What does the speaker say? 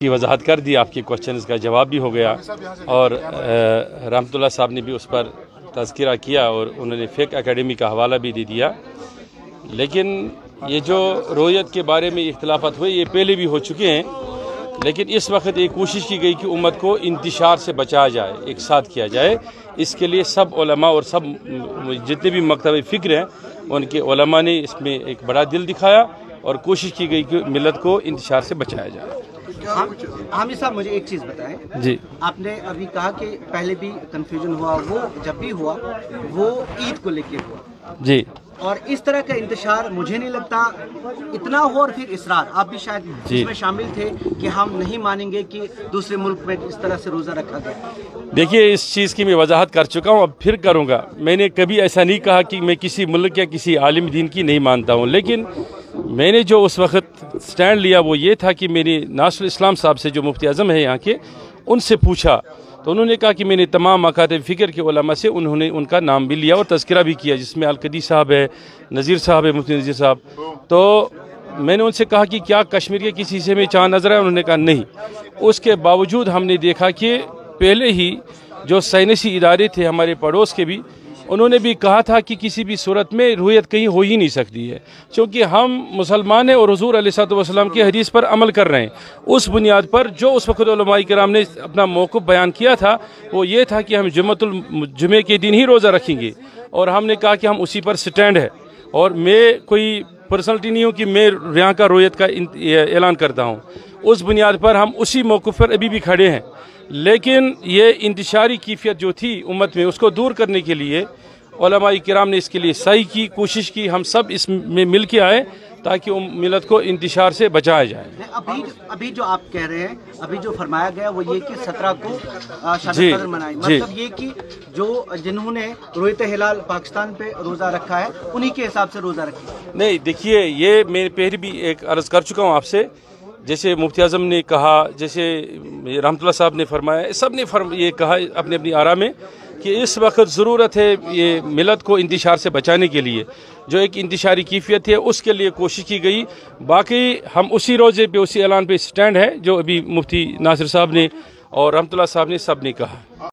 کی وضاحت کر دی, آپ کے کوشچنز کا جواب بھی ہو گیا, اور رحمت اللہ صاحب نے بھی اس پر تذکرہ کیا اور انہوں نے فقہ اکیڈمی کا حوالہ بھی دے دیا. لیکن یہ جو رویت کے بارے میں اختلافات ہوئے یہ پہلے بھی ہو چکے ہیں, لیکن اس وقت یہ کوشش کی گئی کہ امت کو انتشار سے بچایا جائے, ایک ساتھ کیا جائے. اس کے لیے سب علماء اور سب جتنے بھی مکتب فکر ہیں ان کے علماء نے اس میں ایک بڑا دل دکھایا اور کوشش کی گئی کہ ملت کو انتشار سے بچایا جائے. حامد صاحب مجھے ایک چیز بتائیں. جی, آپ نے ابھی کہا کہ پہلے بھی کنفیوژن ہوا, وہ جب بھی ہوا وہ عید کو لے کے ہوا. جی, اور اس طرح کا انتشار مجھے نہیں لگتا اتنا ہو, اور پھر اصرار, آپ بھی شاید اس میں شامل تھے کہ ہم نہیں مانیں گے کہ دوسرے ملک میں اس طرح سے روزہ رکھا گیا. دیکھیے اس چیز کی میں وضاحت کر چکا ہوں, اب پھر کروں گا. میں نے کبھی ایسا نہیں کہا کہ میں کسی ملک یا کسی عالم دین کی نہیں مانتا ہوں, لیکن میں نے جو اس وقت سٹینڈ لیا وہ یہ تھا کہ میں نے ناصر الاسلام صاحب سے جو مفتی اعظم ہے یہاں کے, ان سے پوچھا تو انہوں نے کہا کہ میں نے تمام مکاتب فکر کے علماء سے انہوں نے ان کا نام بھی لیا اور تذکرہ بھی کیا, جس میں القدی صاحب ہے, نذیر صاحب ہے, مفتی نذیر صاحب. تو میں نے ان سے کہا کہ کیا کشمیر کے کسی حصے میں چاند نظر ہے؟ انہوں نے کہا نہیں. اس کے باوجود ہم نے دیکھا کہ پہلے ہی جو سائنسی ادارے تھے ہمارے پڑوس کے بھی, انہوں نے بھی کہا تھا کہ کسی بھی صورت میں رویت کہیں ہو ہی نہیں سکتی ہے, چونکہ ہم مسلمان ہیں اور حضور علیہ السلام کی حدیث پر عمل کر رہے ہیں. اس بنیاد پر جو اس وقت علماء کرام نے اپنا موقف بیان کیا تھا وہ یہ تھا کہ ہم جمعے کے دن ہی روزہ رکھیں گے, اور ہم نے کہا کہ ہم اسی پر سٹینڈ ہے. اور میں کوئی پرسنلٹی نہیں ہوں کہ میں یہاں کا رویت کا اعلان کرتا ہوں. اس بنیاد پر ہم اسی موقف پر ابھی بھی کھڑے ہیں. لیکن یہ انتشاری کیفیت جو تھی امت میں, اس کو دور کرنے کے لیے علماء کرام نے اس کے لیے سعی کی, کوشش کی, ہم سب اس میں مل کے آئے تاکہ ملت کو انتشار سے بچایا جائے. ابھی جو آپ کہہ رہے ہیں, ابھی جو فرمایا گیا وہ یہ کہ 17 کو شب قدر منائی, مطلب یہ کہ جنہوں نے رویت ہلال پاکستان پہ روزہ رکھا ہے انہی کے حساب سے روزہ رکھا. نہیں, دیکھیے یہ میں پہلے بھی ایک عرض کر چکا ہوں آپ سے, جیسے مفتی اعظم نے کہا, جیسے رحمت اللہ صاحب نے فرمایا, سب نے یہ کہا اپنی اپنی آراء میں کہ اس وقت ضرورت ہے یہ ملت کو انتشار سے بچانے کے لیے جو ایک انتشاری کیفیت ہے اس کے لیے کوشش کی گئی. باقی ہم اسی روزے پہ اسی اعلان پہ سٹینڈ ہے جو ابھی مفتی ناصر صاحب نے اور رحمت اللہ صاحب نے سب نے کہا.